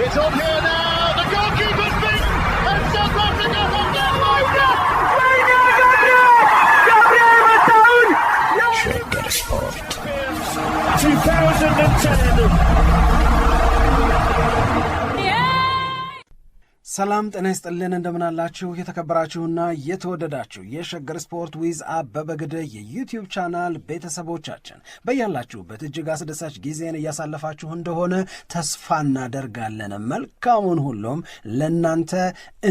It's on here now. The goalkeeper's beat, and South Africa have done Shagger Sport 2010. ሰላም ጤና ይስጥልን እንደምናላችሁ የተከበራችሁና የተወደዳችሁ የሸገር ስፖርት ዊዝ አበበ ግደይ የዩቲዩብ ቻናል ቤተሰቦቻችን በያላችሁበት እጅግ አስደሳች ጊዜን እያሳለፋችሁ እንደሆነ ተስፋ እናደርጋለን። መልካሙን ሁሉም ለናንተ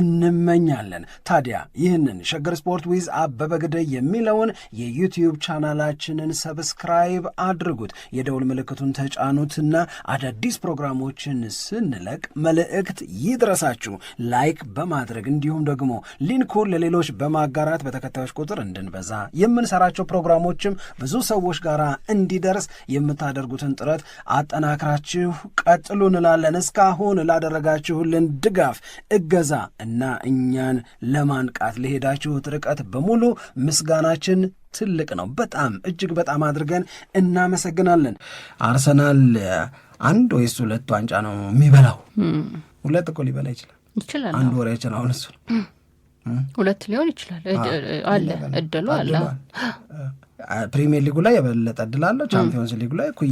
እንመኛለን። ታዲያ ይህንን ሸገር ስፖርት ዊዝ አበበ ግደይ የሚለውን የዩቲዩብ ቻናላችንን ሰብስክራይብ አድርጉት፣ የደውል ምልክቱን ተጫኑትና አዳዲስ ፕሮግራሞችን ስንለቅ መልእክት ይድረሳችሁ። ላይክ በማድረግ እንዲሁም ደግሞ ሊንኩን ለሌሎች በማጋራት በተከታዮች ቁጥር እንድንበዛ የምንሰራቸው ፕሮግራሞችም ብዙ ሰዎች ጋር እንዲደርስ የምታደርጉትን ጥረት አጠናክራችሁ ቀጥሉ እንላለን። እስካሁን ላደረጋችሁልን ድጋፍ፣ እገዛ እና እኛን ለማንቃት ለሄዳችሁት ርቀት በሙሉ ምስጋናችን ትልቅ ነው። በጣም እጅግ በጣም አድርገን እናመሰግናለን። አርሰናል አንድ ወይስ ሁለት ዋንጫ ነው የሚበላው? ሁለት እኮ ሊበላ ይችላል። አንድ ወር ይችላል። አሁን እሱ ሁለት ሊሆን ይችላል። አለ እድሉ አለ። ፕሪሚየር ሊጉ ላይ የበለጠ እድል አለው። ቻምፒዮንስ ሊጉ ላይ እኩል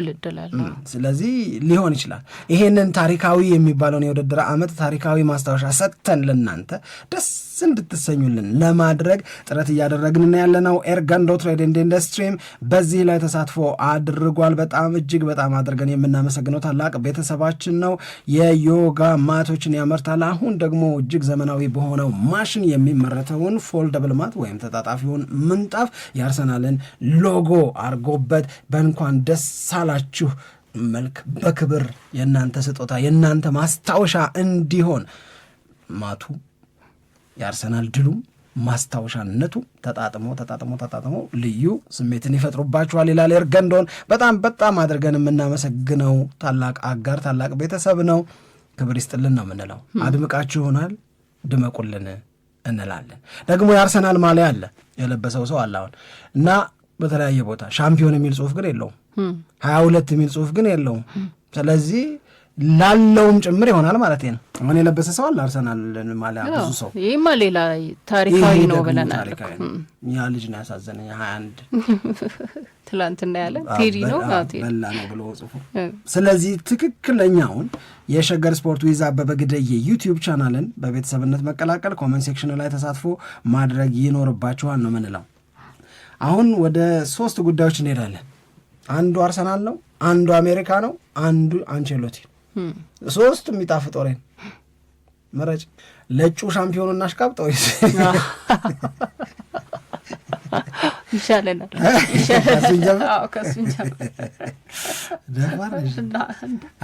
እድል አለው። ስለዚህ ሊሆን ይችላል። ይሄንን ታሪካዊ የሚባለውን የውድድር ዓመት ታሪካዊ ማስታወሻ ሰጥተን ለናንተ ደስ እንድትሰኙልን ለማድረግ ጥረት እያደረግን ያለነው ኤርጋንዶ ትሬድ ኤንድ ኢንዱስትሪም በዚህ ላይ ተሳትፎ አድርጓል። በጣም እጅግ በጣም አድርገን የምናመሰግነው ታላቅ ቤተሰባችን ነው። የዮጋ ማቶችን ያመርታል። አሁን ደግሞ እጅግ ዘመናዊ በሆነው ማሽን የሚመረተውን ፎልደብል ማት ወይም ተጣጣፊውን ምንጣፍ የአርሰናልን ሎጎ አርጎበት በእንኳን ደስ አላችሁ መልክ በክብር የእናንተ ስጦታ የእናንተ ማስታወሻ እንዲሆን ማቱ የአርሰናል ድሉ ማስታወሻነቱ ተጣጥሞ ልዩ ስሜትን ይፈጥሩባችኋል ይላል ኤርገንዶን። በጣም አድርገን የምናመሰግነው ታላቅ አጋር ታላቅ ቤተሰብ ነው። ክብር ይስጥልን ነው የምንለው። አድምቃችሁናል፣ ድመቁልን እንላለን። ደግሞ የአርሰናል ማሊያ አለ የለበሰው ሰው አለ አሁን እና በተለያየ ቦታ ሻምፒዮን የሚል ጽሁፍ ግን የለውም፣ 22 የሚል ጽሁፍ ግን የለውም። ስለዚህ ላለውም ጭምር ይሆናል ማለት ነው። አሁን የለበሰ ሰው አለ አርሰናል ማሊያ ብዙ ሰው። ይሄማ ሌላ ታሪካዊ ነው ብለናል። ያ ልጅ ነው ያሳዘነኝ 21 ትላንትና ያለ ቴዲ ነው በላ ነው ብሎ ጽፎ። ስለዚህ ትክክለኛውን የሸገር ስፖርት ዊዝ አበበ ግደይ የዩቲዩብ ቻናልን በቤተሰብነት መቀላቀል፣ ኮሜንት ሴክሽን ላይ ተሳትፎ ማድረግ ይኖርባችኋል ነው ምንለው። አሁን ወደ 3 ጉዳዮች እንሄዳለን። አንዱ አርሰናል ነው፣ አንዱ አሜሪካ ነው፣ አንዱ አንቸሎቲ። 3 የሚጣፍጥ ወሬ መረጭ። ለጩ ሻምፒዮኑ እናሽቃብጠው ወይስ ይሻለናል?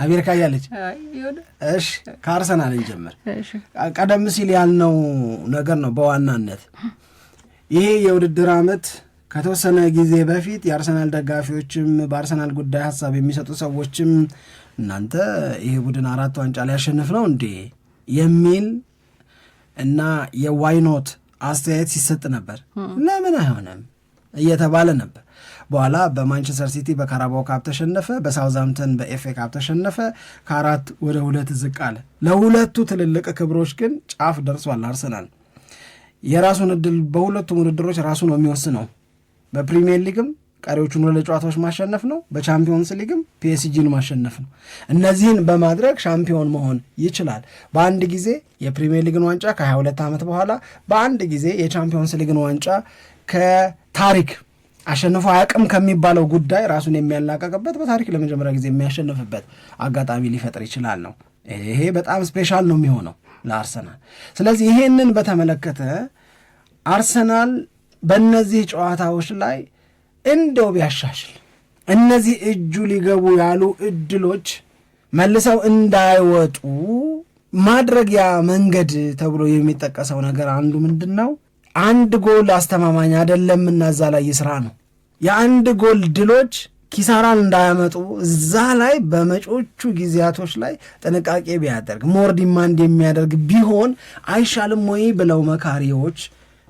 አሜሪካ እያለች እሺ፣ ከአርሰናል እንጀምር። ቀደም ሲል ያልነው ነገር ነው በዋናነት ይሄ የውድድር ዓመት ከተወሰነ ጊዜ በፊት የአርሰናል ደጋፊዎችም በአርሰናል ጉዳይ ሀሳብ የሚሰጡ ሰዎችም እናንተ ይሄ ቡድን 4 ዋንጫ ሊያሸንፍ ነው እንዴ የሚል እና የዋይኖት አስተያየት ሲሰጥ ነበር። ለምን አይሆንም እየተባለ ነበር። በኋላ በማንቸስተር ሲቲ በካራባኦ ካፕ ተሸነፈ፣ በሳውዝሃምፕተን በኤፍኤ ካፕ ተሸነፈ፣ ከ4 ወደ 2 ዝቅ አለ። ለሁለቱ ትልልቅ ክብሮች ግን ጫፍ ደርሷል። አርሰናል የራሱን እድል በሁለቱም ውድድሮች ራሱ ነው የሚወስነው። በፕሪሚየር ሊግም ቀሪዎቹን 2 ጨዋታዎች ማሸነፍ ነው፣ በቻምፒዮንስ ሊግም ፒኤስጂን ማሸነፍ ነው። እነዚህን በማድረግ ሻምፒዮን መሆን ይችላል። በአንድ ጊዜ የፕሪሚየር ሊግን ዋንጫ ከ22 ዓመት በኋላ በአንድ ጊዜ የቻምፒዮንስ ሊግን ዋንጫ ከታሪክ አሸንፎ አያውቅም ከሚባለው ጉዳይ ራሱን የሚያላቀቅበት በታሪክ ለመጀመሪያ ጊዜ የሚያሸንፍበት አጋጣሚ ሊፈጥር ይችላል ነው። ይሄ በጣም ስፔሻል ነው የሚሆነው ለአርሰናል። ስለዚህ ይሄንን በተመለከተ አርሰናል በእነዚህ ጨዋታዎች ላይ እንደው ቢያሻሽል እነዚህ እጁ ሊገቡ ያሉ እድሎች መልሰው እንዳይወጡ ማድረጊያ መንገድ ተብሎ የሚጠቀሰው ነገር አንዱ ምንድን ነው? አንድ ጎል አስተማማኝ አይደለምና እዛ ላይ ይስራ ነው። የአንድ ጎል ድሎች ኪሳራን እንዳያመጡ እዛ ላይ በመጪዎቹ ጊዜያቶች ላይ ጥንቃቄ ቢያደርግ ሞር ዲማንድ የሚያደርግ ቢሆን አይሻልም ወይ ብለው መካሪዎች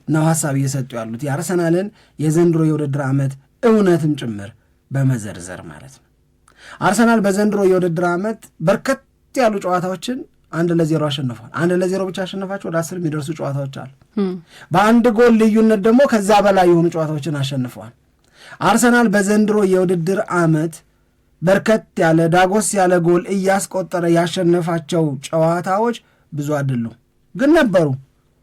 ነው ሀሳብ እየሰጡ ያሉት የአርሰናልን የዘንድሮ የውድድር ዓመት እውነትም ጭምር በመዘርዘር ማለት ነው። አርሰናል በዘንድሮ የውድድር ዓመት በርከት ያሉ ጨዋታዎችን 1-0 አሸንፏል። 1-0 ብቻ አሸነፋቸው ወደ 10 የሚደርሱ ጨዋታዎች አሉ። በአንድ ጎል ልዩነት ደግሞ ከዛ በላይ የሆኑ ጨዋታዎችን አሸንፈዋል። አርሰናል በዘንድሮ የውድድር ዓመት በርከት ያለ ዳጎስ ያለ ጎል እያስቆጠረ ያሸነፋቸው ጨዋታዎች ብዙ አይደሉም፣ ግን ነበሩ።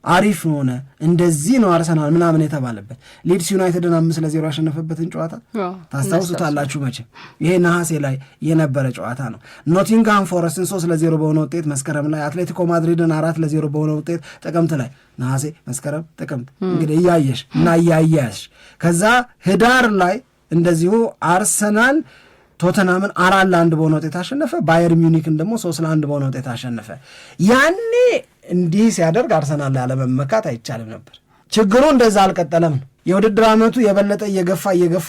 አሪፍ ሆነ። እንደዚህ ነው አርሰናል ምናምን የተባለበት ሊድስ ዩናይትድን 5-0 ያሸነፈበትን ጨዋታ ታስታውሱታላችሁ መቼም። ይሄ ነሐሴ ላይ የነበረ ጨዋታ ነው። ኖቲንግሃም ፎረስትን 3-0 በሆነ ውጤት መስከረም ላይ፣ አትሌቲኮ ማድሪድን 4-0 በሆነ ውጤት ጥቅምት ላይ፣ ነሐሴ፣ መስከረም፣ ጥቅምት እንግዲህ እያየሽ እና እያያሽ ከዛ ህዳር ላይ እንደዚሁ አርሰናል ቶተናምን 4-1 በሆነ ውጤት አሸነፈ። ባየር ሚዩኒክን ደግሞ 3-1 በሆነ ውጤት አሸነፈ። ያኔ እንዲህ ሲያደርግ አርሰናል ላይ አለመመካት አይቻልም ነበር። ችግሩ እንደዛ አልቀጠለም ነው። የውድድር ዓመቱ የበለጠ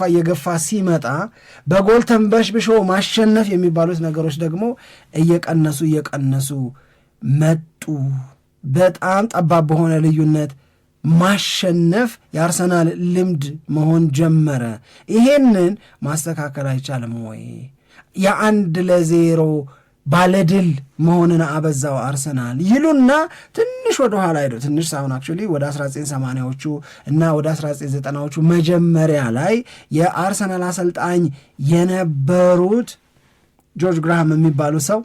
እየገፋ ሲመጣ በጎል ተንበሽብሾ ማሸነፍ የሚባሉት ነገሮች ደግሞ እየቀነሱ መጡ። በጣም ጠባብ በሆነ ልዩነት ማሸነፍ የአርሰናል ልምድ መሆን ጀመረ። ይሄንን ማስተካከል አይቻልም ወይ? 1-0 ባለድል መሆንን አበዛው አርሰናል ይሉና ትንሽ ወደ ኋላ ሄዶ ትንሽ ሳይሆን አክቹዋሊ ወደ 1980ዎቹ እና ወደ 1990ዎቹ መጀመሪያ ላይ የአርሰናል አሰልጣኝ የነበሩት ጆርጅ ግራሃም የሚባሉ ሰው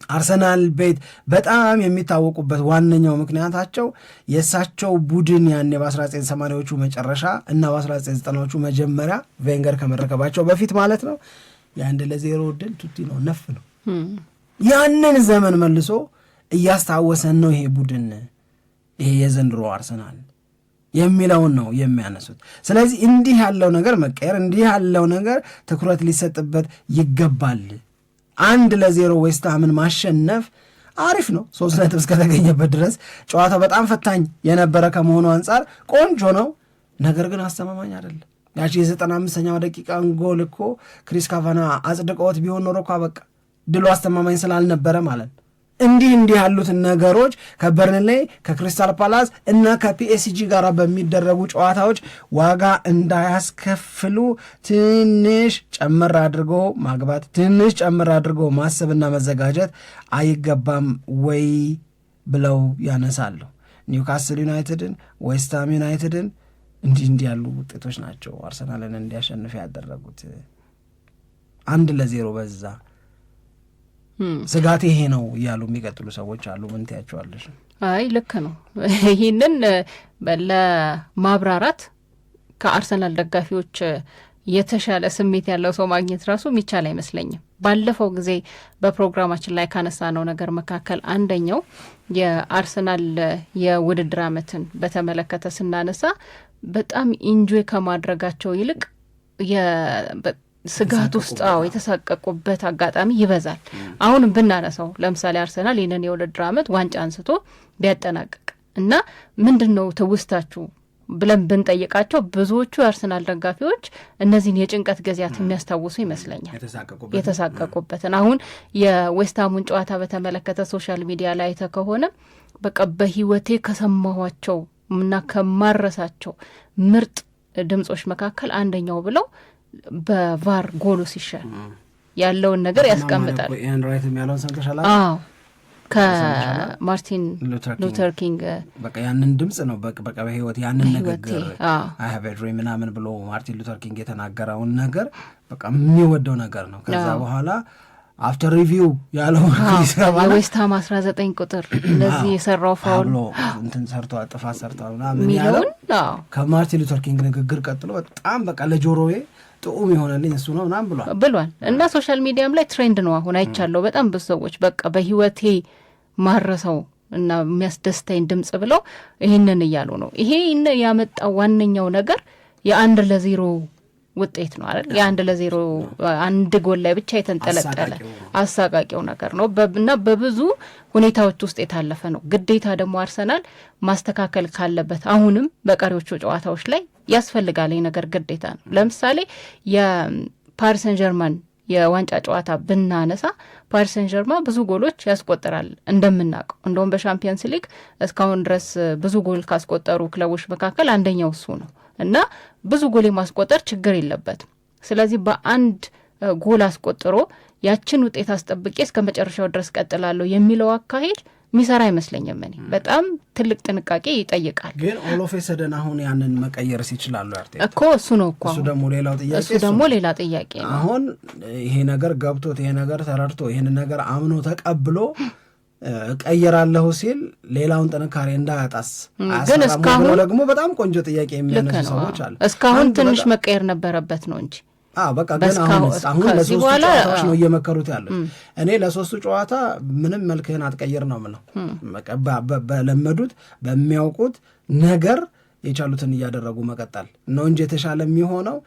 አርሰናል ቤት በጣም የሚታወቁበት ዋነኛው ምክንያታቸው የእሳቸው ቡድን ያኔ በ1980ዎቹ መጨረሻ እና በ1990ዎቹ መጀመሪያ ቬንገር ከመረከባቸው በፊት ማለት ነው 1-0 ድል ቱቲ ነው ነፍ ነው። ያንን ዘመን መልሶ እያስታወሰን ነው ይሄ ቡድን ይሄ የዘንድሮ አርሰናል የሚለውን ነው የሚያነሱት። ስለዚህ እንዲህ ያለው ነገር መቀየር፣ እንዲህ ያለው ነገር ትኩረት ሊሰጥበት ይገባል። 1-0 ዌስትሃምን ማሸነፍ አሪፍ ነው 3 ነጥብ እስከተገኘበት ድረስ። ጨዋታው በጣም ፈታኝ የነበረ ከመሆኑ አንጻር ቆንጆ ነው፣ ነገር ግን አስተማማኝ አይደለም። ያቺ የ95ኛው ደቂቃን ጎል እኮ ክሪስ ካቫና አጽድቀውት ቢሆን ኖሮ እኮ በቃ ድሉ አስተማማኝ ስላልነበረ ማለት ነው። እንዲህ ያሉትን ነገሮች ከበርንሌይ ከክሪስታል ፓላስ እና ከፒኤስጂ ጋር በሚደረጉ ጨዋታዎች ዋጋ እንዳያስከፍሉ ትንሽ ጨምር አድርጎ ማግባት፣ ትንሽ ጨምር አድርጎ ማሰብና መዘጋጀት አይገባም ወይ ብለው ያነሳሉ። ኒውካስል ዩናይትድን፣ ዌስትሃም ዩናይትድን እንዲህ ያሉ ውጤቶች ናቸው አርሰናልን እንዲያሸንፍ ያደረጉት። 1-0 በዛ ስጋት ይሄ ነው እያሉ የሚቀጥሉ ሰዎች አሉ። ምን ትያቸዋለሽ? አይ ልክ ነው። ይህንን ለማብራራት ከአርሰናል ደጋፊዎች የተሻለ ስሜት ያለው ሰው ማግኘት ራሱ የሚቻል አይመስለኝም። ባለፈው ጊዜ በፕሮግራማችን ላይ ካነሳነው ነገር መካከል አንደኛው የአርሰናል የውድድር ዓመትን በተመለከተ ስናነሳ በጣም ኢንጆይ ከማድረጋቸው ይልቅ ስጋት ውስጥ የተሳቀቁበት አጋጣሚ ይበዛል። አሁንም ብናነሳው ለምሳሌ አርሰናል ይህንን የውድድር ዓመት ዋንጫ አንስቶ ቢያጠናቅቅ እና ምንድነው ትውስታችሁ ብለን ብንጠይቃቸው ብዙዎቹ የአርሰናል ደጋፊዎች እነዚህን የጭንቀት ጊዜያት የሚያስታውሱ ይመስለኛል። የተሳቀቁበትን አሁን የዌስትሃሙን ጨዋታ በተመለከተ ሶሻል ሚዲያ ላይ አይተ ከሆነ በቃ በህይወቴ ከሰማኋቸው እና ከማረሳቸው ምርጥ ድምጾች መካከል አንደኛው ብለው በቫር ጎሉ ሲሻል ያለውን ነገር ያስቀምጣል። አዎ ከማርቲን ሉተር ኪንግ በቃ ያንን ድምጽ ነው በቃ በህይወት ያንን ንግግር አይ ሃቭ ኤ ድሪም ምናምን ብሎ ማርቲን ሉተር ኪንግ የተናገረውን ነገር በቃ የሚወደው ነገር ነው። ከዛ በኋላ አፍተር ሪቪው ያለው የዌስትሃም 19 ቁጥር እንደዚህ የሰራው ፋውል እንትን ሰርቷል፣ ጥፋት ሰርቷል ምናምን ያለው ከማርቲን ሉተር ኪንግ ንግግር ቀጥሎ በጣም በቃ ለጆሮዬ ጥዑም የሆነልኝ እሱ ነው ምናምን ብሏል። እና ሶሻል ሚዲያም ላይ ትሬንድ ነው አሁን አይቻለሁ። በጣም ብዙ ሰዎች በቃ በህይወቴ ማረሰው እና የሚያስደስተኝ ድምጽ ብለው ይህንን እያሉ ነው። ይሄ ያመጣው ዋነኛው ነገር 1-0 ውጤት ነው አይደል? 1-0 አንድ ጎል ላይ ብቻ የተንጠለጠለ አሳቃቂው ነገር ነው እና በብዙ ሁኔታዎች ውስጥ የታለፈ ነው። ግዴታ ደግሞ አርሰናል ማስተካከል ካለበት አሁንም በቀሪዎቹ ጨዋታዎች ላይ ያስፈልጋል ነገር ግዴታ ነው። ለምሳሌ የፓሪስ ሰን ጀርማን የዋንጫ ጨዋታ ብናነሳ ፓሪስ ሰን ጀርማን ብዙ ጎሎች ያስቆጥራል እንደምናውቀው። እንደውም በሻምፒየንስ ሊግ እስካሁን ድረስ ብዙ ጎል ካስቆጠሩ ክለቦች መካከል አንደኛው እሱ ነው እና ብዙ ጎል የማስቆጠር ችግር የለበትም። ስለዚህ በአንድ ጎል አስቆጥሮ ያችን ውጤት አስጠብቄ እስከ መጨረሻው ድረስ ቀጥላለሁ የሚለው አካሄድ ሚሰራ አይመስለኝም። እኔ በጣም ትልቅ ጥንቃቄ ይጠይቃል። ግን ኦሎፌ ሰደን አሁን ያንን መቀየርስ ይችላሉ አርቴታ እኮ እሱ ነው እኮ እሱ ደግሞ ሌላ ጥያቄ ነው። አሁን ይሄ ነገር ገብቶት ይሄ ነገር ተረድቶ ይሄን ነገር አምኖ ተቀብሎ ቀየራለሁ ሲል ሌላውን ጥንካሬ እንዳያጣስ ግን እስካሁን ደግሞ በጣም ቆንጆ ጥያቄ የሚያነሱ ሰዎች አሉ። እስካሁን ትንሽ መቀየር ነበረበት ነው እንጂ በቃ ግን አሁን ለሶስቱ ጨዋታዎች ነው እየመከሩት ያሉት። እኔ ለሶስቱ ጨዋታ ምንም መልክህን አትቀይር ነው የምለው። በለመዱት በሚያውቁት ነገር የቻሉትን እያደረጉ መቀጠል ነው እንጂ የተሻለ የሚሆነው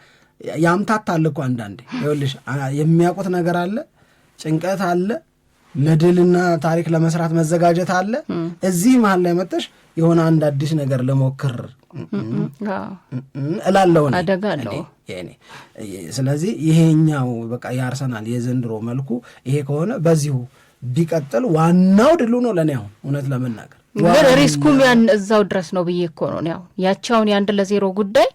ያምታታል እኮ አንዳንዴ። ይኸውልሽ የሚያውቁት ነገር አለ፣ ጭንቀት አለ፣ ለድልና ታሪክ ለመስራት መዘጋጀት አለ። እዚህ መሀል ላይ መጥተሽ የሆነ አንድ አዲስ ነገር ለሞክር እላለሁ አደጋ አለው። ስለዚህ ይሄኛው በቃ የአርሰናል የዘንድሮ መልኩ ይሄ ከሆነ በዚሁ ቢቀጥል ዋናው ድሉ ነው ለእኔ። አሁን እውነት ለመናገር ግን ሪስኩም ያን እዛው ድረስ ነው ብዬ እኮ ነው ያው ያቻውን የ1-0 ጉዳይ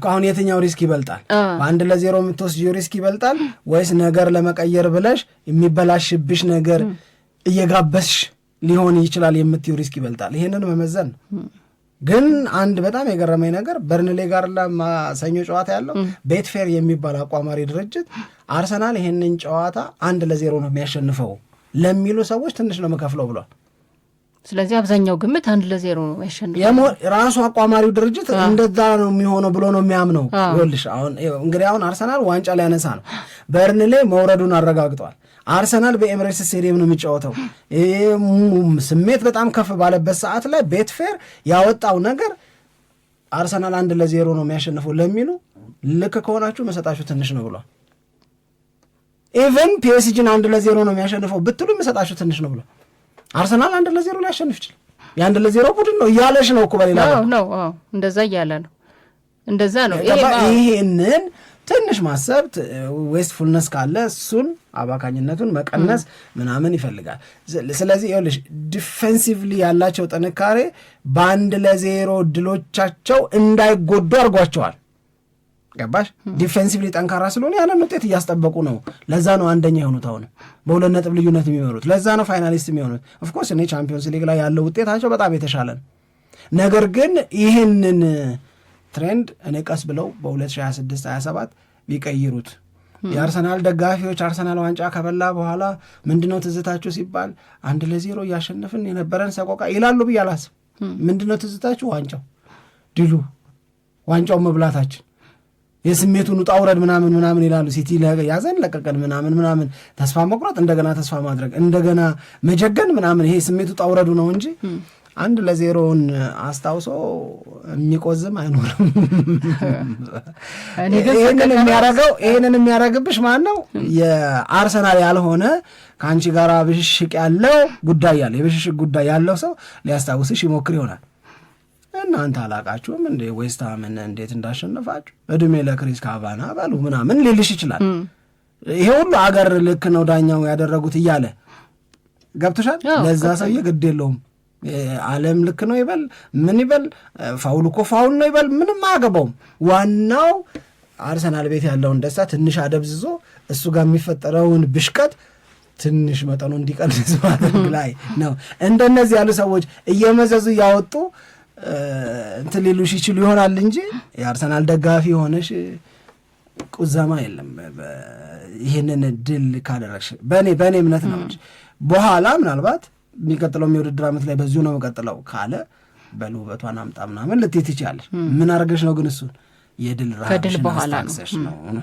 አሁን የትኛው ሪስክ ይበልጣል? 1-0 የምትወስጂው ሪስክ ይበልጣል ወይስ ነገር ለመቀየር ብለሽ የሚበላሽብሽ ነገር እየጋበስሽ ሊሆን ይችላል የምትይው ሪስክ ይበልጣል? ይሄንን መመዘን ነው። ግን አንድ በጣም የገረመኝ ነገር በርንሌ ጋር ለማሰኞ ጨዋታ ያለው ቤትፌር የሚባል አቋማሪ ድርጅት አርሰናል ይሄንን ጨዋታ 1-0 ነው የሚያሸንፈው ለሚሉ ሰዎች ትንሽ ነው የምከፍለው ብሏል። ስለዚህ አብዛኛው ግምት 1-0 ነው ያሸንፈው። ራሱ አቋማሪው ድርጅት እንደዛ ነው የሚሆነው ብሎ ነው የሚያምነው። ይኸውልሽ እንግዲህ አሁን አርሰናል ዋንጫ ሊያነሳ ነው። በርንሌ መውረዱን አረጋግጧል። አርሰናል በኤምሬትስ ስቴዲየም ነው የሚጫወተው። ስሜት በጣም ከፍ ባለበት ሰዓት ላይ ቤትፌር ያወጣው ነገር አርሰናል 1-0 ነው የሚያሸንፈው ለሚሉ ልክ ከሆናችሁ መሰጣችሁ ትንሽ ነው ብሏል። ኢቨን ፒኤስጂን 1-0 ነው የሚያሸንፈው ብትሉ መሰጣችሁ ትንሽ ነው ብሏል። አርሰናል 1-0 ሊያሸንፍ ይችላል። የ1-0 ቡድን ነው እያለሽ ነው እኮ በሌላ ነው እንደዛ እያለ ነው እንደዛ ነው። ይሄንን ትንሽ ማሰብ ዌስትፉልነስ ካለ እሱን አባካኝነቱን መቀነስ ምናምን ይፈልጋል። ስለዚህ ይኸውልሽ ዲፌንሲቭሊ ያላቸው ጥንካሬ በ1-0 ድሎቻቸው እንዳይጎዱ አድርጓቸዋል። ገባሽ? ዲፌንሲቭሊ ጠንካራ ስለሆነ ያንን ውጤት እያስጠበቁ ነው። ለዛ ነው አንደኛ የሆኑት አሁን በ2 ነጥብ ልዩነት የሚመሩት። ለዛ ነው ፋይናሊስት የሚሆኑት። ኦፍኮርስ እኔ ቻምፒዮንስ ሊግ ላይ ያለው ውጤታቸው በጣም የተሻለ ነው። ነገር ግን ይህንን ትሬንድ እኔ ቀስ ብለው በ2026-27 ቢቀይሩት የአርሰናል ደጋፊዎች አርሰናል ዋንጫ ከበላ በኋላ ምንድነው ትዝታችሁ ሲባል 1-0 እያሸነፍን የነበረን ሰቆቃ ይላሉ ብዬ አላስብ። ምንድነው ትዝታችሁ? ዋንጫው፣ ድሉ፣ ዋንጫው መብላታችን፣ የስሜቱን ውጣ ውረድ ምናምን ይላሉ። ሲቲ ያዘን ለቀቀን ምናምን ተስፋ መቁረጥ፣ እንደገና ተስፋ ማድረግ፣ እንደገና መጀገን ምናምን ይሄ ስሜቱ ውጣ ውረዱ ነው እንጂ 1-0 አስታውሶ የሚቆዝም አይኖርም። ይህንን የሚያደርግብሽ ማን ነው? የአርሰናል ያልሆነ ከአንቺ ጋር ብሽሽቅ ያለው ጉዳይ ያለ የብሽሽቅ ጉዳይ ያለው ሰው ሊያስታውስሽ ይሞክር ይሆናል። እናንተ አላቃችሁም እንዴ ዌስትሃምን እንዴት እንዳሸነፋችሁ እድሜ ለክሪስ ካቫና በሉ ምናምን ሊልሽ ይችላል። ይሄ ሁሉ አገር ልክ ነው ዳኛው ያደረጉት እያለ ገብቶሻል። ለዛ ሰውዬ ግድ የለውም ዓለም ልክ ነው ይበል ምን ይበል፣ ፋውል እኮ ፋውል ነው ይበል፣ ምንም አያገባውም። ዋናው አርሰናል ቤት ያለውን ደስታ ትንሽ አደብዝዞ እሱ ጋር የሚፈጠረውን ብሽቀት ትንሽ መጠኑ እንዲቀንስ ማድረግ ላይ ነው። እንደነዚህ ያሉ ሰዎች እየመዘዙ እያወጡ እንትን ሊሉሽ ይችሉ ይሆናል እንጂ የአርሰናል ደጋፊ ሆነሽ ቁዘማ የለም። ይህንን ድል ካደረግሽ በእኔ እምነት ነው እንጂ በኋላ ምናልባት የሚቀጥለው የውድድር ዓመት ላይ በዚሁ ነው መቀጥለው ካለ በልውበቷን አምጣ ምናምን ልትይ ትችያለሽ። ምን አድርገሽ ነው ግን እሱን የድል ከድል በኋላ ነው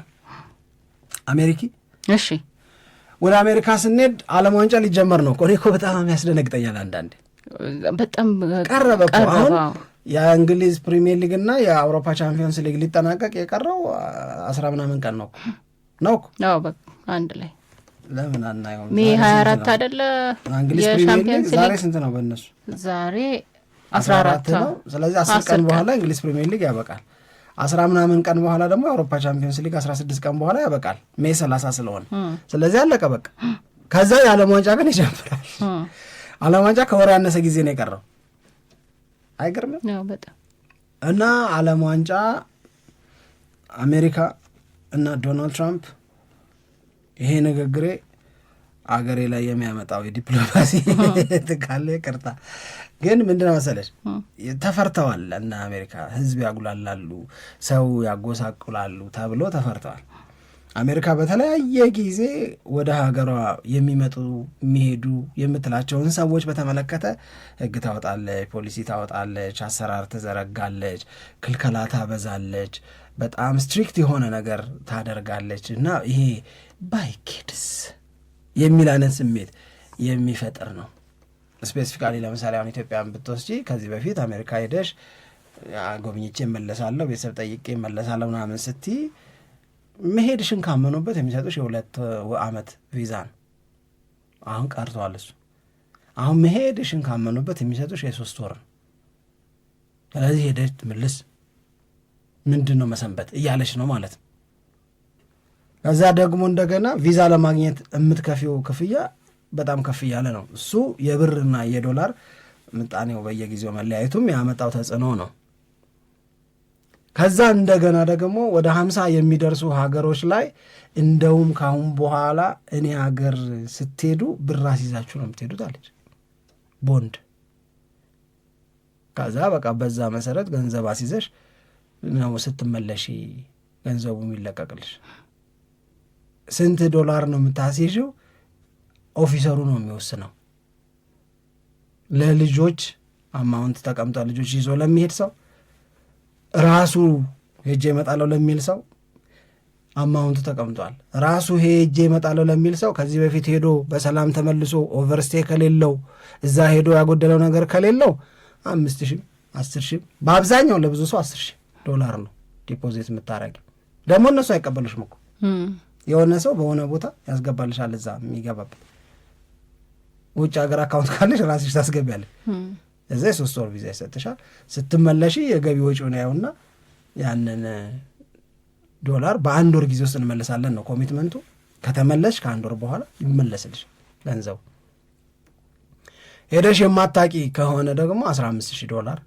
አሜሪኪ። እሺ ወደ አሜሪካ ስንሄድ ዓለም ዋንጫ ሊጀመር ነው። እኔ እኮ በጣም ያስደነግጠኛል አንዳንዴ። በጣም ቀረበ እኮ አሁን የእንግሊዝ ፕሪሚየር ሊግ እና የአውሮፓ ቻምፒዮንስ ሊግ ሊጠናቀቅ የቀረው 10 ምናምን ቀን ነው እኮ በቃ አንድ ላይ ለምን አናየውም? ሜይ 24 አይደለ? እንግሊዝ ፕሪሚየር ሊግ ዛሬ ስንት ነው በእነሱ? ዛሬ 14 ነው። ስለዚህ 10 ቀን በኋላ እንግሊዝ ፕሪሚየር ሊግ ያበቃል። 10 ምናምን ቀን በኋላ ደግሞ የአውሮፓ ቻምፒዮንስ ሊግ 16 ቀን በኋላ ያበቃል፣ ሜይ 30 ስለሆነ። ስለዚህ አለቀ በቃ። ከዛ የዓለም ዋንጫ ግን ይጀምራል። ዓለም ዋንጫ ከወር ያነሰ ጊዜ ነው የቀረው። አይገርምም? በጣም እና ዓለም ዋንጫ አሜሪካ እና ዶናልድ ትራምፕ ይሄ ንግግሬ አገሬ ላይ የሚያመጣው የዲፕሎማሲ ትካለ ይቅርታ ግን ምንድነው መሰለሽ ተፈርተዋል እና አሜሪካ ህዝብ ያጉላላሉ ሰው ያጎሳቁላሉ ተብሎ ተፈርተዋል። አሜሪካ በተለያየ ጊዜ ወደ ሀገሯ የሚመጡ የሚሄዱ የምትላቸውን ሰዎች በተመለከተ ህግ ታወጣለች፣ ፖሊሲ ታወጣለች፣ አሰራር ትዘረጋለች፣ ክልከላ ታበዛለች፣ በጣም ስትሪክት የሆነ ነገር ታደርጋለች እና ይሄ ባይኬድስ የሚል አይነት ስሜት የሚፈጥር ነው። ስፔሲፊካሊ ለምሳሌ አሁን ኢትዮጵያን ብትወስጂ ከዚህ በፊት አሜሪካ ሄደሽ ጎብኝቼ እመለሳለሁ ቤተሰብ ጠይቄ እመለሳለሁ ምናምን ስትይ መሄድሽን ካመኑበት የሚሰጡሽ የ2 ዓመት ቪዛ ነው። አሁን ቀርተዋል እሱ። አሁን መሄድሽን ካመኑበት የሚሰጡሽ የ3 ወር ነው። ስለዚህ ሄደሽ ትመልስ ምንድን ነው መሰንበት እያለች ነው ማለት ነው። ከዛ ደግሞ እንደገና ቪዛ ለማግኘት የምትከፊው ክፍያ በጣም ከፍ እያለ ነው። እሱ የብርና የዶላር ምጣኔው በየጊዜው መለያየቱም ያመጣው ተጽዕኖ ነው። ከዛ እንደገና ደግሞ ወደ 50 የሚደርሱ ሀገሮች ላይ እንደውም ካሁን በኋላ እኔ ሀገር ስትሄዱ ብር አስይዛችሁ ነው የምትሄዱት አለች ቦንድ። ከዛ በቃ በዛ መሰረት ገንዘብ አስይዘሽ ነው ስትመለሺ ገንዘቡ የሚለቀቅልሽ። ስንት ዶላር ነው የምታስይዥው ኦፊሰሩ ነው የሚወስነው። ለልጆች አማውንት ተቀምጧል። ልጆች ይዞ ለሚሄድ ሰው ራሱ ሄጄ እመጣለሁ ለሚል ሰው አማውንቱ ተቀምጧል። ራሱ ሄጄ እመጣለሁ ለሚል ሰው ከዚህ በፊት ሄዶ በሰላም ተመልሶ ኦቨርስቴ ከሌለው እዛ ሄዶ ያጎደለው ነገር ከሌለው 5,000 10,000 በአብዛኛው ለብዙ ሰው 10,000 ዶላር ነው ዲፖዚት የምታረጊ። ደግሞ እነሱ አይቀበሉሽም እኮ የሆነ ሰው በሆነ ቦታ ያስገባልሻል እዛ የሚገባበት። ውጭ ሀገር አካውንት ካለሽ ራስሽ ታስገቢያለሽ። እዛ 3 ወር ቪዛ ይሰጥሻል። ስትመለሺ የገቢ ወጪውን ያዩና ያንን ዶላር በ1 ወር ጊዜ ውስጥ እንመለሳለን ነው ኮሚትመንቱ። ከተመለሽ ከ1 ወር በኋላ ይመለስልሽ ገንዘቡ። ሄደሽ የማታቂ ከሆነ ደግሞ 15,000 ዶላር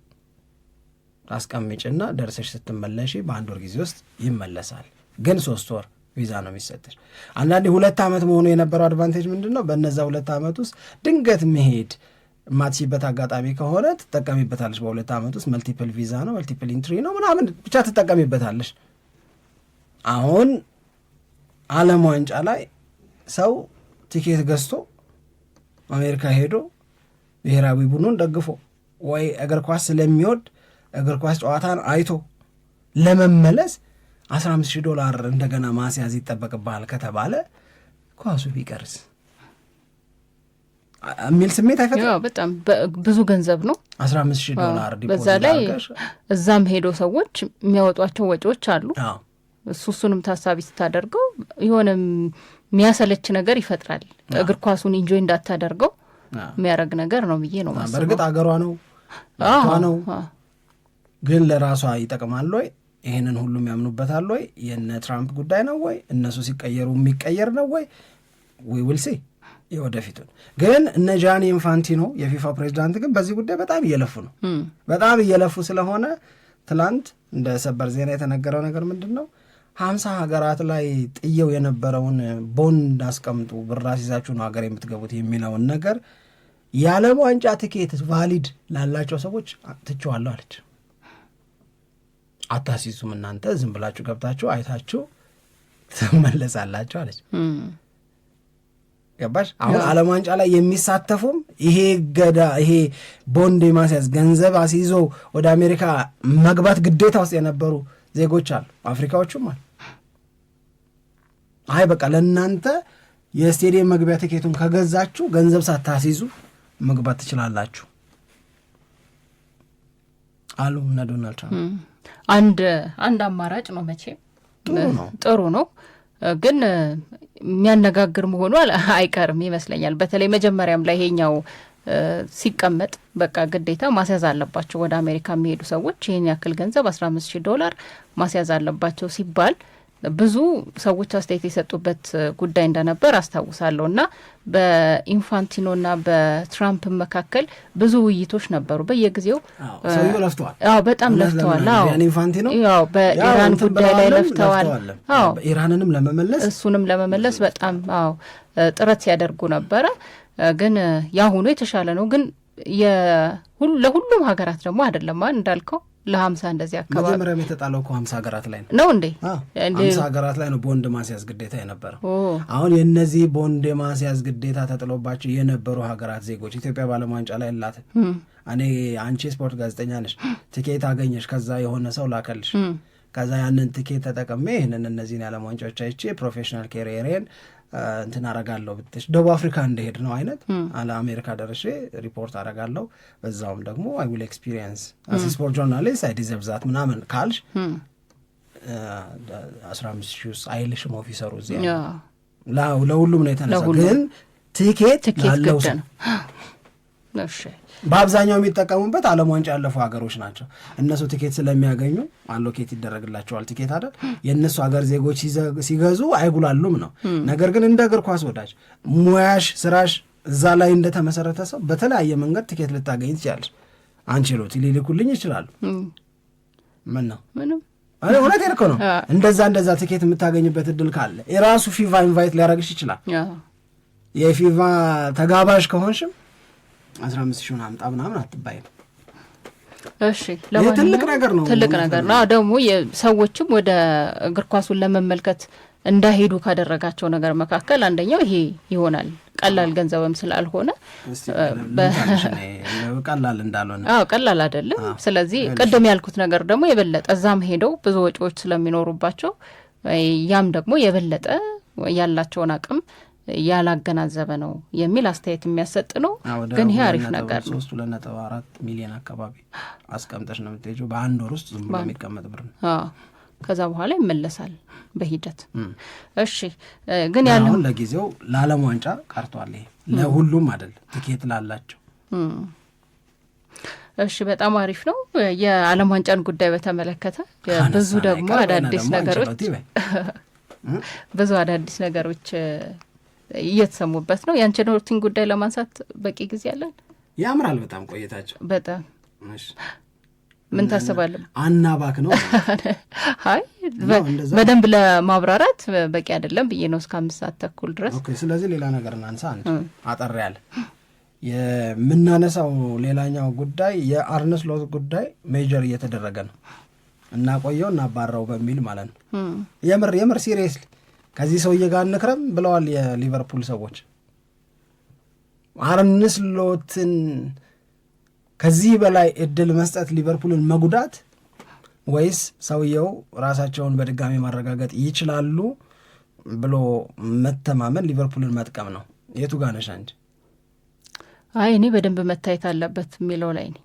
አስቀምጭና ደርሰሽ ስትመለሺ በ1 ወር ጊዜ ውስጥ ይመለሳል። ግን 3 ወር ቪዛ ነው የሚሰጥሽ። አንዳንዴ 2 ዓመት መሆኑ የነበረው አድቫንቴጅ ምንድን ነው? በነዛ 2 ዓመት ውስጥ ድንገት መሄድ ማትሲበት አጋጣሚ ከሆነ ትጠቀሚበታለሽ። በ2 ዓመት ውስጥ መልቲፕል ቪዛ ነው መልቲፕል ኢንትሪ ነው ምናምን ብቻ ትጠቀሚበታለሽ። አሁን ዓለም ዋንጫ ላይ ሰው ቲኬት ገዝቶ አሜሪካ ሄዶ ብሔራዊ ቡድኑን ደግፎ ወይ እግር ኳስ ስለሚወድ እግር ኳስ ጨዋታን አይቶ ለመመለስ 15,000 ዶላር እንደገና ማስያዝ ይጠበቅብሃል ከተባለ ኳሱ ቢቀርስ የሚል ስሜት አይፈጥርም? በጣም ብዙ ገንዘብ ነው 15,000 ዶላር ዲፖዚት። በዛ ላይ እዛም ሄዶ ሰዎች የሚያወጧቸው ወጪዎች አሉ። እሱንም ታሳቢ ስታደርገው የሆነ የሚያሰለች ነገር ይፈጥራል። እግር ኳሱን ኢንጆይ እንዳታደርገው የሚያደርግ ነገር ነው ብዬ ነው ማስበው። በእርግጥ አገሯ ነው ግን ለራሷ ይጠቅማል ወይ? ይህንን ሁሉም ያምኑበታል ወይ? የነ ትራምፕ ጉዳይ ነው ወይ? እነሱ ሲቀየሩ የሚቀየር ነው ወይ? ዊል ሲ የወደፊቱን። ግን እነ ጃኒ ኢንፋንቲኖ የፊፋ ፕሬዚዳንት ግን በዚህ ጉዳይ በጣም እየለፉ ነው። በጣም እየለፉ ስለሆነ ትላንት እንደ ሰበር ዜና የተነገረው ነገር ምንድን ነው? 50 ሀገራት ላይ ጥየው የነበረውን ቦንድ አስቀምጡ ብር አስይዛችሁ ነው ሀገር የምትገቡት የሚለውን ነገር የዓለም ዋንጫ ትኬት ቫሊድ ላላቸው ሰዎች ትችዋለሁ አለች። አታሲዙም እናንተ ዝም ብላችሁ ገብታችሁ አይታችሁ ትመለሳላችሁ አለች። ገባሽ? አሁን ዓለም ዋንጫ ላይ የሚሳተፉም ይሄ ቦንድ የማስያዝ ገንዘብ አስይዞ ወደ አሜሪካ መግባት ግዴታ ውስጥ የነበሩ ዜጎች አሉ፣ አፍሪካዎቹም አሉ። አይ በቃ ለእናንተ የስቴዲየም መግቢያ ትኬቱን ከገዛችሁ ገንዘብ ሳታስይዙ መግባት ትችላላችሁ አሉ እነ ዶናልድ ትራምፕ። አንድ አማራጭ ነው መቼም ጥሩ ነው ግን የሚያነጋግር መሆኑ አይቀርም ይመስለኛል። በተለይ መጀመሪያም ላይ ይሄኛው ሲቀመጥ በቃ ግዴታ ማስያዝ አለባቸው ወደ አሜሪካ የሚሄዱ ሰዎች ይህን ያክል ገንዘብ 15,000 ዶላር ማስያዝ አለባቸው ሲባል ብዙ ሰዎች አስተያየት የሰጡበት ጉዳይ እንደነበር አስታውሳለሁ። እና በኢንፋንቲኖና በትራምፕ መካከል ብዙ ውይይቶች ነበሩ በየጊዜው። ሰውየው ለፍተዋል። በጣም ለፍተዋል። ኢንፋንቲኖ በኢራን ጉዳይ ላይ ለፍተዋል። ኢራንንም ለመመለስ እሱንም ለመመለስ በጣም ጥረት ሲያደርጉ ነበረ። ግን ያሁኑ የተሻለ ነው። ግን ለሁሉም ሀገራት ደግሞ አይደለም እንዳልከው ለ50 እንደዚህ አካባቢ መጀመሪያም የተጣለው እኮ 50 ሀገራት ላይ ነው እንዴ? 50 ሀገራት ላይ ነው ቦንድ ማስያዝ ግዴታ የነበረው። አሁን የነዚህ ቦንድ ማስያዝ ግዴታ ተጥሎባቸው የነበሩ ሀገራት ዜጎች ኢትዮጵያ በዓለም ዋንጫ ላይ ላተ አንቺ ስፖርት ጋዜጠኛ ነሽ፣ ቲኬት አገኘሽ፣ ከዛ የሆነ ሰው ላከልሽ፣ ከዛ ያንን ቲኬት ተጠቅሜ ይህንን እነዚህን የዓለም ዋንጫዎች አይቼ ፕሮፌሽናል ኬሪየሬን እንትን አረጋለሁ ብትሽ ደቡብ አፍሪካ እንደሄድ ነው አይነት አለ አሜሪካ ደርሼ ሪፖርት አረጋለሁ፣ በዛውም ደግሞ አይ ዊል ኤክስፒሪየንስ አስ ስፖርት ጆርናሊስት አይ ዲዘርቭ ዛት ምናምን ካልሽ 15 ሺህ አይልሽም ኦፊሰሩ እዚያ ለሁሉም ነው የተነሳ። ግን ቲኬት ላለው ሰው በአብዛኛው የሚጠቀሙበት ዓለም ዋንጫ ያለፉ ሀገሮች ናቸው። እነሱ ቲኬት ስለሚያገኙ አሎኬት ይደረግላቸዋል ቲኬት አይደል? የእነሱ ሀገር ዜጎች ሲገዙ አይጉላሉም ነው። ነገር ግን እንደ እግር ኳስ ወዳጅ ሙያሽ፣ ስራሽ እዛ ላይ እንደተመሰረተ ሰው በተለያየ መንገድ ቲኬት ልታገኝ ትችላለች። አንቸሎቲ ሊልኩልኝ ይችላሉ። ምን ነው ምንም እውነቴን እኮ ነው። እንደዛ ቲኬት የምታገኝበት እድል ካለ የራሱ ፊፋ ኢንቫይት ሊያደርግሽ ይችላል። የፊፋ ተጋባዥ ከሆንሽም 15 ሺህ አምጣ ምናምን አትባይም። እሺ ትልቅ ነገር ነው። ትልቅ ነገር ነው ደግሞ ሰዎችም ወደ እግር ኳሱን ለመመልከት እንዳይሄዱ ካደረጋቸው ነገር መካከል አንደኛው ይሄ ይሆናል። ቀላል ገንዘብም ስላልሆነ ቀላል እንዳልሆነ ቀላል አይደለም። ስለዚህ ቅድም ያልኩት ነገር ደግሞ የበለጠ እዛም ሄደው ብዙ ወጪዎች ስለሚኖሩባቸው ያም ደግሞ የበለጠ ያላቸውን አቅም ያላገናዘበ ነው የሚል አስተያየት የሚያሰጥ ነው። ግን ይሄ አሪፍ ነገር ነው። 3.4 ሚሊዮን አካባቢ አስቀምጠሽ ነው የምትሄጂው በአንድ ወር ውስጥ ዝም ብሎ የሚቀመጥ ብር ነው። ከዛ በኋላ ይመለሳል በሂደት። እሺ ግን ያለው አሁን ለጊዜው ለዓለም ዋንጫ ቀርቷል። ይሄ ለሁሉም አይደል፣ ቲኬት ላላቸው። እሺ በጣም አሪፍ ነው። የዓለም ዋንጫን ጉዳይ በተመለከተ ብዙ ደግሞ አዳዲስ ነገሮች እየተሰሙበት ነው። የአንቸሎቲን ጉዳይ ለማንሳት በቂ ጊዜ አለን። ያምራል በጣም ቆይታቸው በጣም ምን ታስባለህ? አናባክ ነው። አይ በደንብ ለማብራራት በቂ አይደለም ብዬ ነው እስከ 5 ሰዓት ተኩል ድረስ። ኦኬ ስለዚህ ሌላ ነገር እናንሳ። አንድ አጠር ያለ የምናነሳው ሌላኛው ጉዳይ የአርነ ስሎት ጉዳይ ሜጀር እየተደረገ ነው። እናቆየው እናባራው በሚል ማለት ነው። የምር ሲሪየስሊ ከዚህ ሰውዬ ጋር እንክረም ብለዋል የሊቨርፑል ሰዎች። አርነ ስሎትን ከዚህ በላይ እድል መስጠት ሊቨርፑልን መጉዳት ወይስ ሰውየው ራሳቸውን በድጋሚ ማረጋገጥ ይችላሉ ብሎ መተማመን ሊቨርፑልን መጥቀም ነው? የቱ ጋር ነሽ አንቺ? አይ እኔ በደንብ መታየት አለበት የሚለው ላይ ነኝ።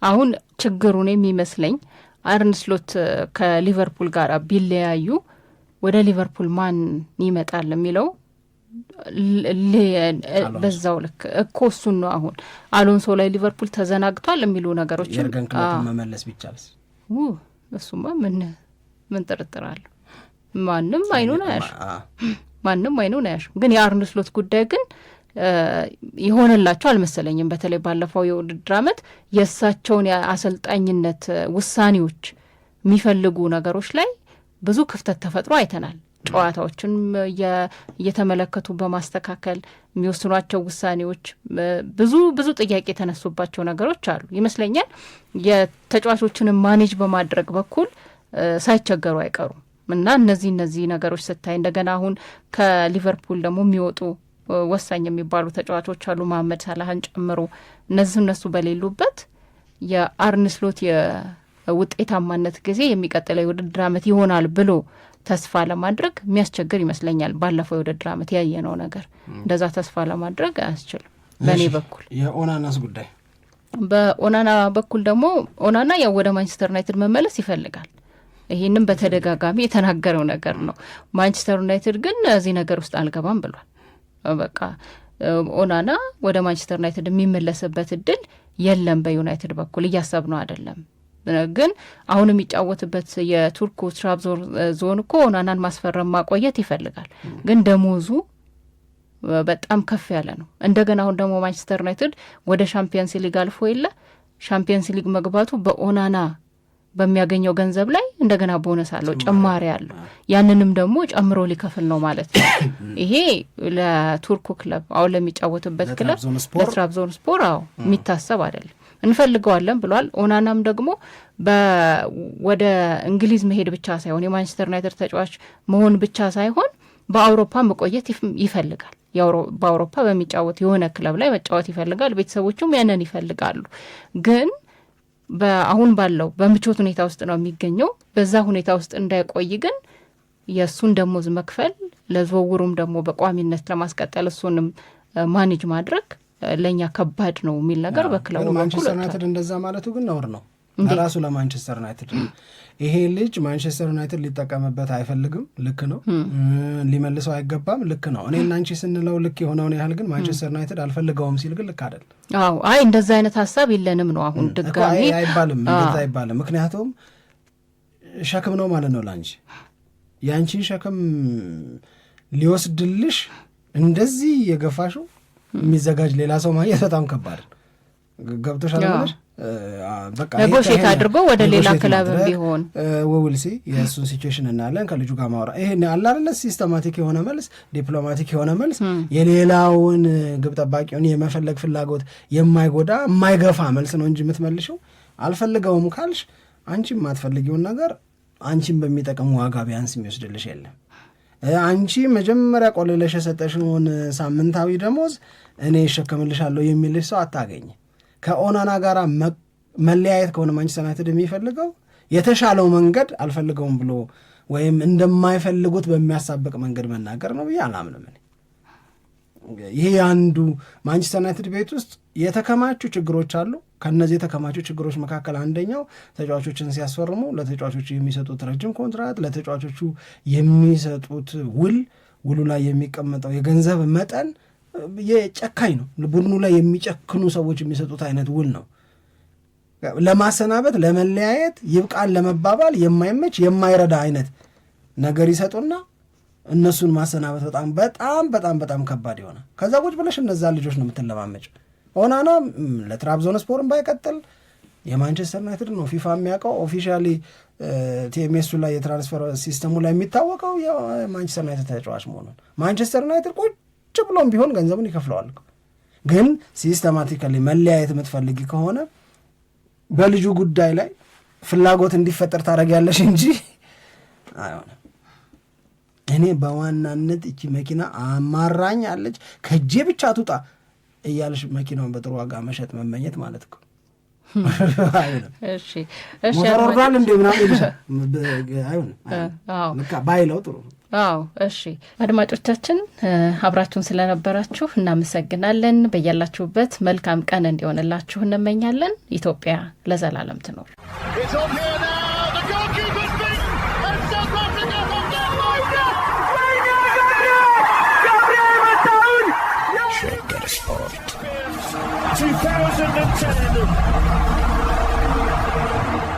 አሁን ችግሩን የሚመስለኝ አርነ ስሎት ከሊቨርፑል ጋር ቢለያዩ ወደ ሊቨርፑል ማን ይመጣል የሚለው በዛው ልክ እኮ እሱን ነው። አሁን አሎንሶ ላይ ሊቨርፑል ተዘናግቷል የሚሉ ነገሮች የርገን ክለብ መመለስ ቢቻልስ? እሱማ ምን ጥርጥር አለው? ማንም አይኑን አያሽም። ግን የአርነ ስሎት ጉዳይ ግን የሆነላቸው አልመሰለኝም። በተለይ ባለፈው የውድድር ዓመት የእሳቸውን የአሰልጣኝነት ውሳኔዎች የሚፈልጉ ነገሮች ላይ ብዙ ክፍተት ተፈጥሮ አይተናል። ጨዋታዎችን እየተመለከቱ በማስተካከል የሚወስኗቸው ውሳኔዎች ብዙ ጥያቄ የተነሱባቸው ነገሮች አሉ ይመስለኛል። የተጫዋቾችንም ማኔጅ በማድረግ በኩል ሳይቸገሩ አይቀሩም እና እነዚህ ነገሮች ስታይ እንደገና አሁን ከሊቨርፑል ደግሞ የሚወጡ ወሳኝ የሚባሉ ተጫዋቾች አሉ መሐመድ ሳላህን ጨምሮ እነሱ በሌሉበት የአርነ ስሎት የውጤታማነት ጊዜ የሚቀጥለው የውድድር ዓመት ይሆናል ብሎ ተስፋ ለማድረግ የሚያስቸግር ይመስለኛል። ባለፈው የውድድር ዓመት ያየነው ነገር እንደዛ ተስፋ ለማድረግ አያስችልም በእኔ በኩል። የኦናናስ ጉዳይ በኦናና በኩል ደግሞ ኦናና ያው ወደ ማንቸስተር ዩናይትድ መመለስ ይፈልጋል። ይህንም በተደጋጋሚ የተናገረው ነገር ነው። ማንቸስተር ዩናይትድ ግን እዚህ ነገር ውስጥ አልገባም ብሏል። በቃ ኦናና ወደ ማንቸስተር ዩናይትድ የሚመለስበት እድል የለም በዩናይትድ በኩል እያሰብ ነው አይደለም ግን አሁን የሚጫወትበት የቱርኩ ትራብዞን እኮ ኦናናን ማስፈረም ማቆየት ይፈልጋል፣ ግን ደሞዙ በጣም ከፍ ያለ ነው። እንደገና አሁን ደግሞ ማንቸስተር ዩናይትድ ወደ ሻምፒየንስ ሊግ አልፎ የለ ሻምፒየንስ ሊግ መግባቱ በኦናና በሚያገኘው ገንዘብ ላይ እንደገና ቦነስ አለው፣ ጭማሪ አለው። ያንንም ደግሞ ጨምሮ ሊከፍል ነው ማለት ነው። ይሄ ለቱርኩ ክለብ አሁን ለሚጫወትበት ክለብ ለትራብዞን ስፖር የሚታሰብ አይደለም። እንፈልገዋለን ብሏል። ኦናናም ደግሞ ወደ እንግሊዝ መሄድ ብቻ ሳይሆን የማንቸስተር ዩናይትድ ተጫዋች መሆን ብቻ ሳይሆን በአውሮፓ መቆየት ይፈልጋል። በአውሮፓ በሚጫወት የሆነ ክለብ ላይ መጫወት ይፈልጋል። ቤተሰቦቹም ያንን ይፈልጋሉ። ግን አሁን ባለው በምቾት ሁኔታ ውስጥ ነው የሚገኘው። በዛ ሁኔታ ውስጥ እንዳይቆይ ግን የእሱን ደሞዝ መክፈል፣ ለዝውውሩም ደግሞ በቋሚነት ለማስቀጠል እሱንም ማኔጅ ማድረግ ለእኛ ከባድ ነው የሚል ነገር በክለቡ ማንቸስተር ዩናይትድ እንደዛ ማለቱ ግን ነውር ነው ራሱ ለማንቸስተር ዩናይትድ። ይሄ ልጅ ማንቸስተር ዩናይትድ ሊጠቀምበት አይፈልግም፣ ልክ ነው። ሊመልሰው አይገባም፣ ልክ ነው። እኔ እና አንቺ ስንለው ልክ የሆነውን ያህል ግን ማንቸስተር ዩናይትድ አልፈልገውም ሲል ግን ልክ አይደል። አይ እንደዛ አይነት ሀሳብ የለንም ነው አሁን ድጋሚ አይባልም፣ እንደዛ አይባልም። ምክንያቱም ሸክም ነው ማለት ነው ለአንቺ። የአንቺን ሸክም ሊወስድልሽ እንደዚህ የገፋሽው የሚዘጋጅ ሌላ ሰው ማግኘት በጣም ከባድ ገብቶሻል ማለት ነጎሼት አድርጎ ወደ ሌላ ክለብ ቢሆን ወውልሲ የእሱን ሲቹዌሽን እናያለን። ከልጁ ጋር ማውራ ይሄን አላለ ሲስተማቲክ የሆነ መልስ፣ ዲፕሎማቲክ የሆነ መልስ፣ የሌላውን ግብ ጠባቂውን የመፈለግ ፍላጎት የማይጎዳ የማይገፋ መልስ ነው እንጂ የምትመልሽው አልፈልገውም ካልሽ አንቺ የማትፈልጊውን ነገር አንቺን በሚጠቅም ዋጋ ቢያንስ የሚወስድልሽ የለም። አንቺ መጀመሪያ ቆልለሽ የሰጠሽውን ሳምንታዊ ደሞዝ እኔ እሸከምልሻለሁ የሚልሽ ሰው አታገኝ። ከኦናና ጋር መለያየት ከሆነ ማንቸስተር ዩናይትድ የሚፈልገው የተሻለው መንገድ አልፈልገውም ብሎ ወይም እንደማይፈልጉት በሚያሳብቅ መንገድ መናገር ነው ብዬ አላምንም። ይሄ አንዱ ማንቸስተር ዩናይትድ ቤት ውስጥ የተከማቹ ችግሮች አሉ። ከነዚህ የተከማቹ ችግሮች መካከል አንደኛው ተጫዋቾችን ሲያስፈርሙ ለተጫዋቾቹ የሚሰጡት ረጅም ኮንትራት፣ ለተጫዋቾቹ የሚሰጡት ውሉ ላይ የሚቀመጠው የገንዘብ መጠን የጨካኝ ነው። ቡድኑ ላይ የሚጨክኑ ሰዎች የሚሰጡት አይነት ውል ነው። ለማሰናበት፣ ለመለያየት፣ ይብቃን ለመባባል የማይመች የማይረዳ አይነት ነገር ይሰጡና እነሱን ማሰናበት በጣም በጣም በጣም በጣም ከባድ የሆነ ከዛ ቁጭ ብለሽ እነዛ ልጆች ነው የምትለማመጭ። ኦናና ለትራብዞን ስፖርን ባይቀጥል የማንቸስተር ዩናይትድ ነው ፊፋ የሚያውቀው። ኦፊሻሊ ቲኤምኤሱ ላይ የትራንስፈር ሲስተሙ ላይ የሚታወቀው የማንቸስተር ዩናይትድ ተጫዋች መሆኑን ማንቸስተር ዩናይትድ ቁጭ ብሎም ቢሆን ገንዘቡን ይከፍለዋል። ግን ሲስተማቲካሊ መለያየት የምትፈልጊ ከሆነ በልጁ ጉዳይ ላይ ፍላጎት እንዲፈጠር ታደርጊያለሽ እንጂ አይሆንም። እኔ በዋናነት እቺ መኪና አማራኝ አለች ከጄ ብቻ ትውጣ እያልሽ መኪናውን በጥሩ ዋጋ መሸጥ መመኘት ማለት እኮ እሺ ሞተር ወርዷል እንዴ ምናምን ይልሻል። አይሆንም ባይለው ጥሩ። እሺ አድማጮቻችን አብራችሁን ስለነበራችሁ እናመሰግናለን። በያላችሁበት መልካም ቀን እንዲሆንላችሁ እንመኛለን። ኢትዮጵያ ለዘላለም ትኖር። Shaker Sport 2010